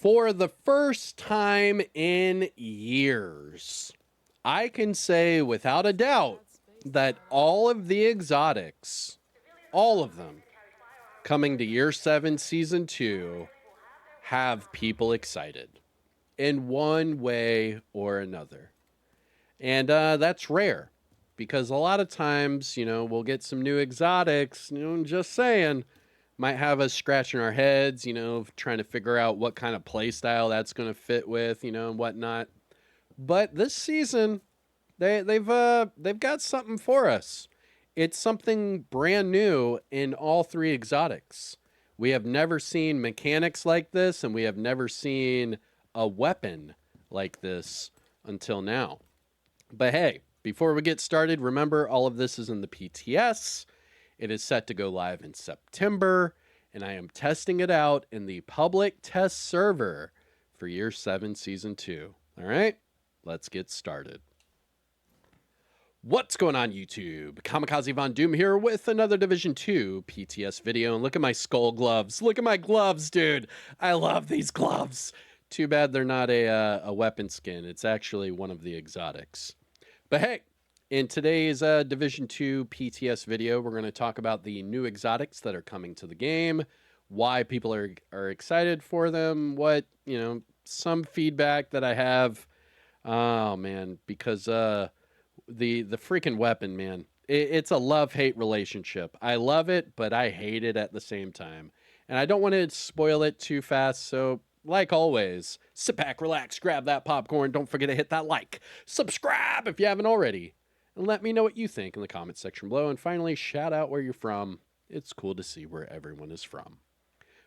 For the first time in years, I can say without a doubt that all of the exotics, all of them, coming to Year 7 Season 2, have people excited in one way or another. And that's rare because a lot of times, we'll get some new exotics, just saying, might have us scratching our heads, trying to figure out what kind of play style that's going to fit with, and whatnot. But this season, they've got something for us. It's something brand new in all three exotics. We have never seen mechanics like this, and we have never seen a weapon like this until now. But hey, before we get started, remember all of this is in the PTS. It is set to go live in September, and I am testing it out in the public test server for Year 7 Season 2. All right, let's get started. What's going on, YouTube? Kamikazevondoom here with another Division 2 PTS video, and look at my skull gloves. Look at my gloves, dude. I love these gloves. Too bad they're not a weapon skin. It's actually one of the exotics. But hey, in today's Division 2 PTS video, we're going to talk about the new exotics that are coming to the game, why people are excited for them, what, some feedback that I have. Oh, man, because the freaking weapon, man, it's a love-hate relationship. I love it, but I hate it at the same time. And I don't want to spoil it too fast, so like always, sit back, relax, grab that popcorn. Don't forget to hit that like, subscribe if you haven't already, and let me know what you think in the comment section below. And finally, shout out where you're from. It's cool to see where everyone is from.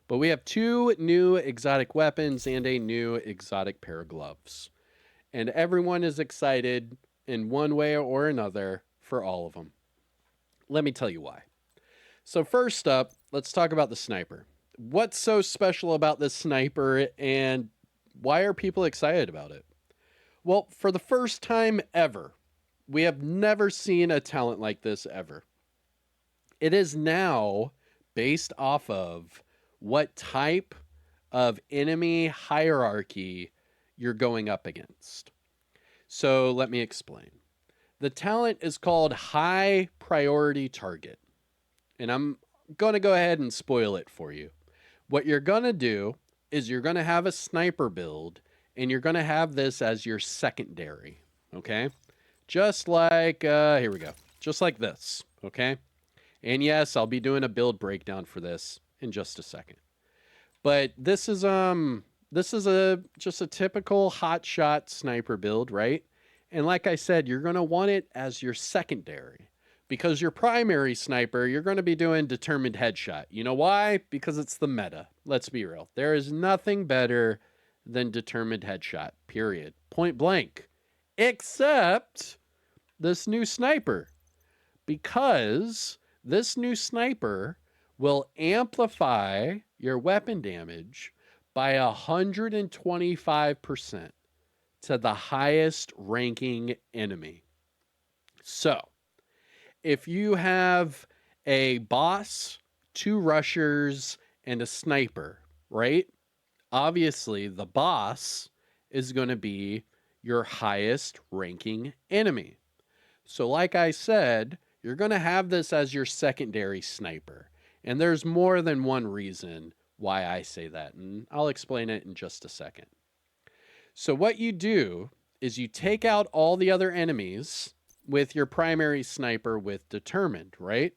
But we have two new exotic weapons and a new exotic pair of gloves. And everyone is excited in one way or another for all of them. Let me tell you why. So first up, let's talk about the sniper. What's so special about this sniper, and why are people excited about it? Well, for the first time ever, we have never seen a talent like this ever. It is now based off of what type of enemy hierarchy you're going up against. So let me explain. The talent is called High Priority Target, and I'm going to go ahead and spoil it for you. What you're going to do is you're going to have a sniper build, and you're going to have this as your secondary, okay? Just like, here we go. Just like this, okay? And yes, I'll be doing a build breakdown for this in just a second. But this is just a typical hotshot sniper build, right? And like I said, you're going to want it as your secondary. Because your primary sniper, you're going to be doing determined headshot. You know why? Because it's the meta. Let's be real. There is nothing better than determined headshot, period. Point blank. Except this new sniper. Because this new sniper will amplify your weapon damage by 125% to the highest ranking enemy. So, if you have a boss, two rushers, and a sniper, right? Obviously, the boss is going to be your highest ranking enemy. So like I said, you're going to have this as your secondary sniper. And there's more than one reason why I say that, and I'll explain it in just a second. So what you do is you take out all the other enemies with your primary sniper with determined, right?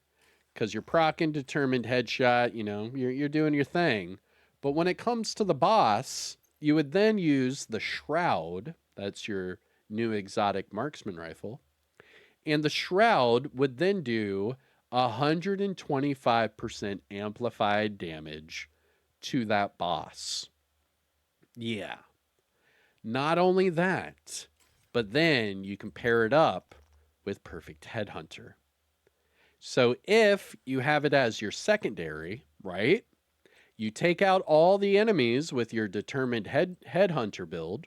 Because you're proccing determined headshot, you're doing your thing. But when it comes to the boss, you would then use the Shroud. That's your new exotic marksman rifle. And the Shroud would then do 125% amplified damage to that boss. Yeah. Not only that, but then you can pair it up with Perfect Headhunter. So if you have it as your secondary, right? You take out all the enemies with your determined Headhunter build.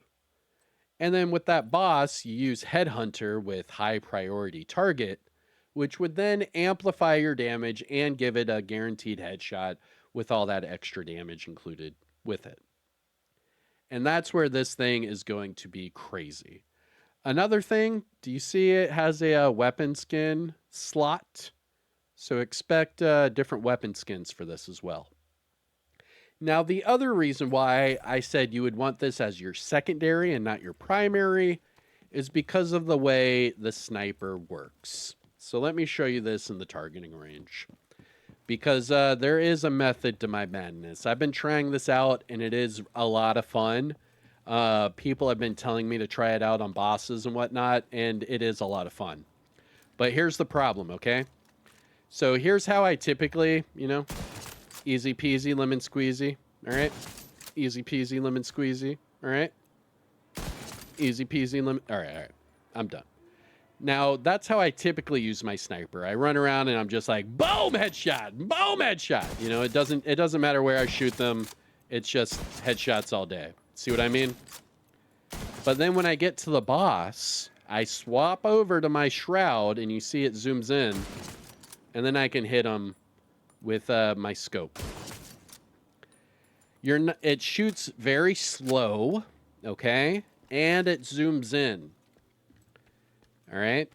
And then with that boss, you use Headhunter with High Priority Target, which would then amplify your damage and give it a guaranteed headshot with all that extra damage included with it. And that's where this thing is going to be crazy. Another thing, do you see it has a weapon skin slot? So expect different weapon skins for this as well. Now, the other reason why I said you would want this as your secondary and not your primary is because of the way the sniper works. So let me show you this in the targeting range. Because there is a method to my madness. I've been trying this out, and it is a lot of fun. People have been telling me to try it out on bosses and whatnot, and it is a lot of fun. But here's the problem, okay? So here's how I typically, easy peasy, lemon squeezy, all right? Easy peasy, lemon squeezy, all right? Easy peasy, lemon... All right, I'm done. Now, that's how I typically use my sniper. I run around and I'm just like, boom, headshot, boom, headshot. It doesn't matter where I shoot them. It's just headshots all day. See what I mean? But then when I get to the boss, I swap over to my Shroud and you see it zooms in. And then I can hit him with my scope. It shoots very slow, okay? And it zooms in. All right?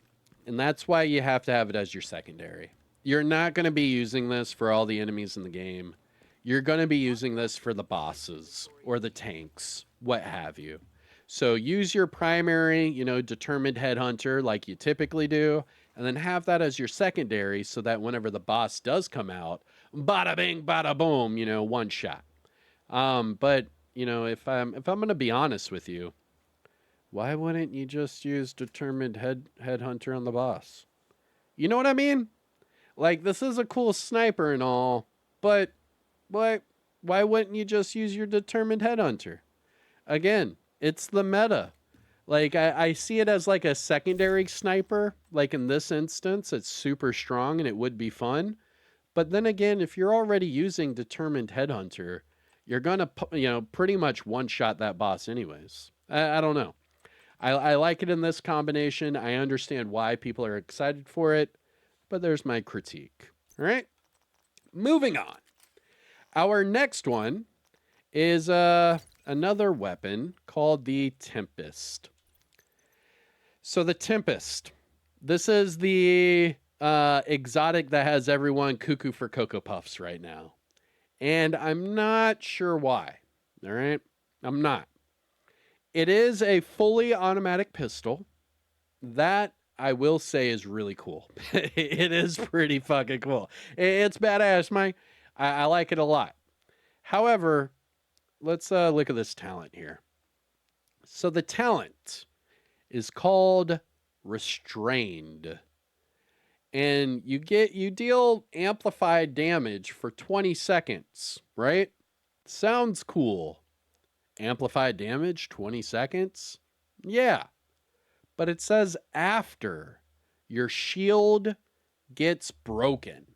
And that's why you have to have it as your secondary. You're not going to be using this for all the enemies in the game. You're going to be using this for the bosses or the tanks, what have you. So use your primary, determined headhunter like you typically do, and then have that as your secondary so that whenever the boss does come out, bada bing, bada boom, one shot. But, if I'm going to be honest with you, why wouldn't you just use determined headhunter on the boss? You know what I mean? Like, this is a cool sniper and all, but why wouldn't you just use your determined headhunter? Again, it's the meta. Like, I see it as like a secondary sniper. Like in this instance, it's super strong and it would be fun. But then again, if you're already using determined headhunter, you're going to, pretty much one-shot that boss anyways. I don't know. I like it in this combination. I understand why people are excited for it, but there's my critique. All right, moving on. Our next one is another weapon called the Tempest. So the Tempest, this is the exotic that has everyone cuckoo for Cocoa Puffs right now. And I'm not sure why. All right, I'm not. It is a fully automatic pistol. That, I will say, is really cool. It is pretty fucking cool. It's badass, Mike. I like it a lot. However, let's look at this talent here. So the talent is called Restrained. And you deal amplified damage for 20 seconds, right? Sounds cool. Amplified damage, 20 seconds? Yeah. But it says after your shield gets broken.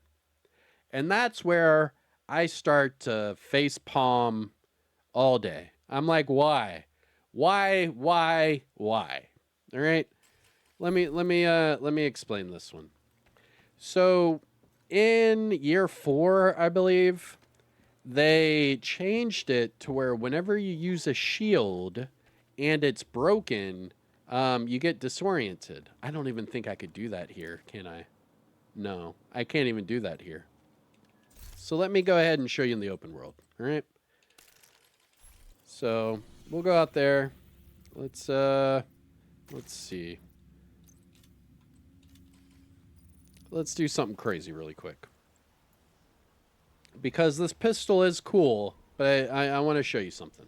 And that's where I start to face palm all day. I'm like, why? Why? All right. Let me explain this one. So in year 4, I believe, they changed it to where whenever you use a shield and it's broken, you get disoriented. I don't even think I could do that here, can I? No, I can't even do that here. So let me go ahead and show you in the open world, all right? So we'll go out there. Let's see. Let's do something crazy really quick. Because this pistol is cool, but I want to show you something.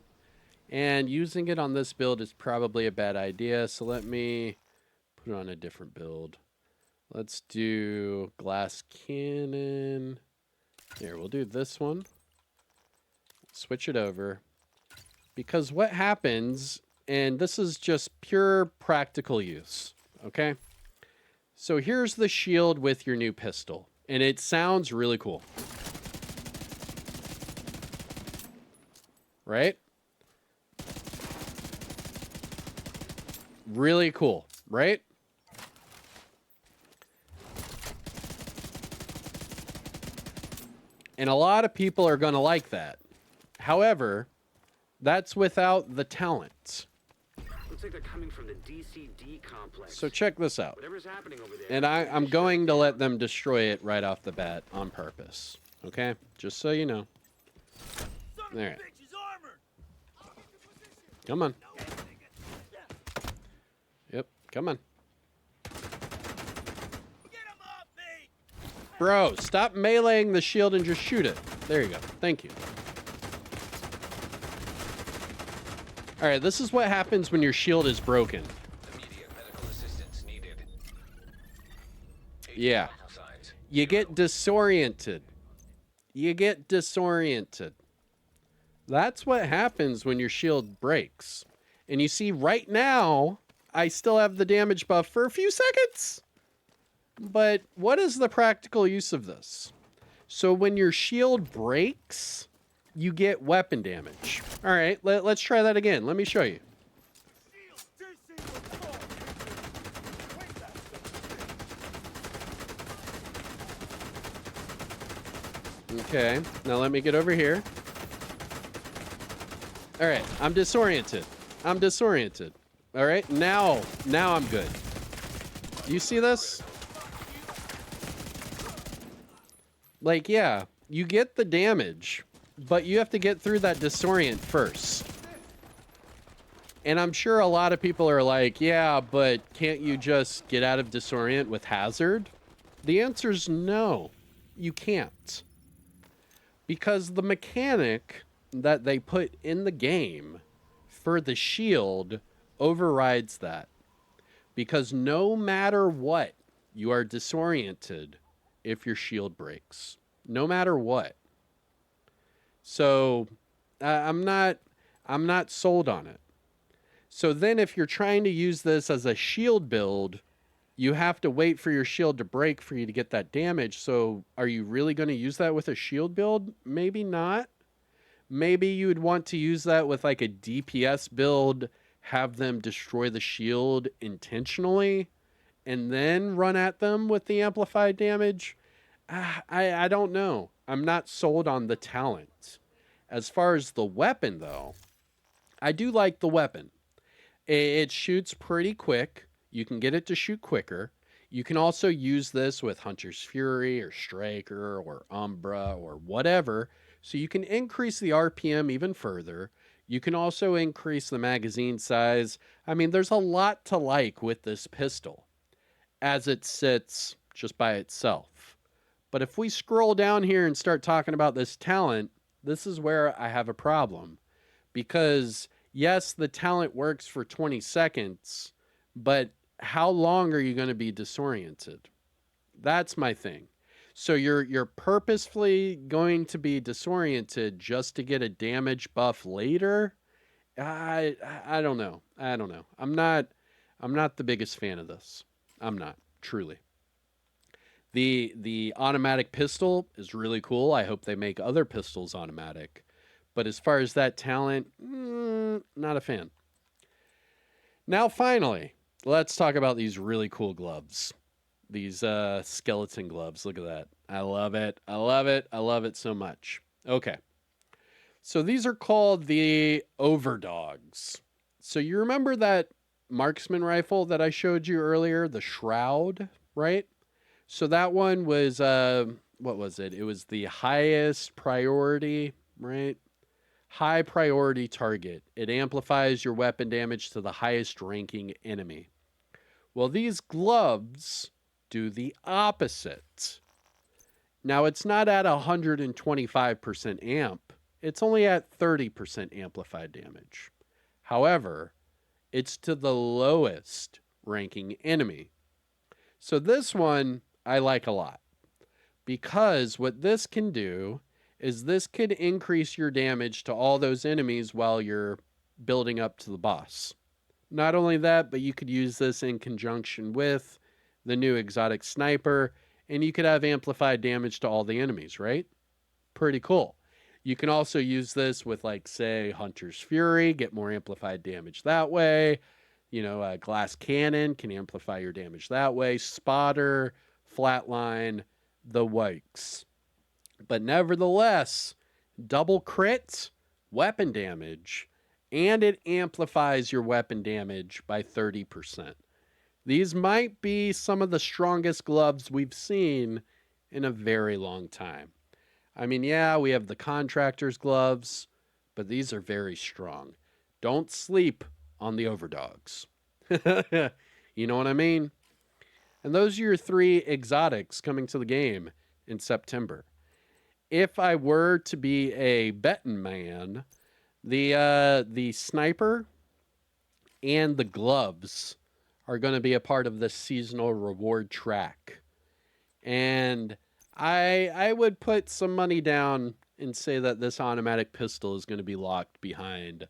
And using it on this build is probably a bad idea, so let me put it on a different build. Let's do glass cannon. Here, we'll do this one. Switch it over. Because what happens, and this is just pure practical use, okay? So here's the shield with your new pistol, and it sounds really cool. Right? Really cool, right? And a lot of people are going to like that. However, That's without the talent. Looks like they're coming from the DCD complex. So check this out. Whatever's happening over there. And I'm going to let them destroy it right off the bat on purpose. Okay? Just so you know. All right. Come on. Yep, come on. Bro, stop meleeing the shield and just shoot it. There you go. Thank you. All right, this is what happens when your shield is broken. Immediate medical assistance needed. Yeah. You get disoriented. You get disoriented. That's what happens when your shield breaks. And you see right now, I still have the damage buff for a few seconds. But what is the practical use of this? So when your shield breaks, you get weapon damage. All right, let's try that again. Let me show you. Okay, now let me get over here. All right, I'm disoriented. I'm disoriented. All right, now I'm good. You see this? Like, yeah, you get the damage, but you have to get through that disorient first. And I'm sure a lot of people are like, yeah, but can't you just get out of disorient with hazard? The answer is no, you can't. Because the mechanic that they put in the game for the shield overrides that. Because no matter what, you are disoriented if your shield breaks. No matter what. So I'm not sold on it. So then if you're trying to use this as a shield build, you have to wait for your shield to break for you to get that damage. So are you really going to use that with a shield build? Maybe not. Maybe you would want to use that with like a DPS build, have them destroy the shield intentionally, and then run at them with the amplified damage. I don't know. I'm not sold on the talent. As far as the weapon, though, I do like the weapon. It shoots pretty quick. You can get it to shoot quicker. You can also use this with Hunter's Fury or Striker or Umbra or whatever. So you can increase the RPM even further. You can also increase the magazine size. I mean, there's a lot to like with this pistol as it sits just by itself. But if we scroll down here and start talking about this talent, this is where I have a problem. Because yes, the talent works for 20 seconds, but how long are you going to be disoriented? That's my thing. So you're purposefully going to be disoriented just to get a damage buff later? I don't know. I don't know. I'm not the biggest fan of this. I'm not, truly. The automatic pistol is really cool. I hope they make other pistols automatic. But as far as that talent, not a fan. Now, finally, let's talk about these really cool gloves. These skeleton gloves. Look at that. I love it. I love it. I love it so much. Okay. So these are called the Overdogs. So you remember that marksman rifle that I showed you earlier, the Shroud, right? So that one was, what was it? It was the highest priority, right? High priority target. It amplifies your weapon damage to the highest ranking enemy. Well, these gloves do the opposite. Now, it's not at 125% amp. It's only at 30% amplified damage. However, it's to the lowest ranking enemy. So this one I like a lot. Because what this can do is this could increase your damage to all those enemies while you're building up to the boss. Not only that, but you could use this in conjunction with the new exotic sniper, and you could have amplified damage to all the enemies, right? Pretty cool. You can also use this with, like, say, Hunter's Fury, get more amplified damage that way. You know, Glass Cannon can amplify your damage that way. Spotter, Flatline, the Wikes. But nevertheless, double crit weapon damage, and it amplifies your weapon damage by 30%. These might be some of the strongest gloves we've seen in a very long time. I mean, yeah, we have the contractor's gloves, but these are very strong. Don't sleep on the Overdogs. You know what I mean? And those are your 3 exotics coming to the game in September. If I were to be a betting man, the sniper and the gloves are going to be a part of the seasonal reward track. And I would put some money down and say that this automatic pistol is going to be locked behind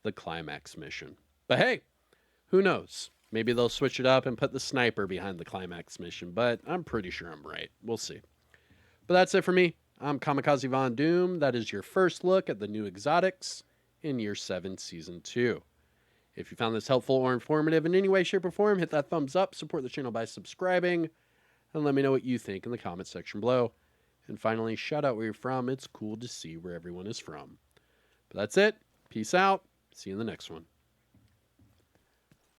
the climax mission. But hey, who knows? Maybe they'll switch it up and put the sniper behind the climax mission, but I'm pretty sure I'm right. We'll see. But that's it for me. I'm Kamikazevondoom. That is your first look at the new exotics in Year 7 Season 2. If you found this helpful or informative in any way, shape, or form, hit that thumbs up, support the channel by subscribing, and let me know what you think in the comment section below. And finally, shout out where you're from. It's cool to see where everyone is from. But that's it. Peace out. See you in the next one.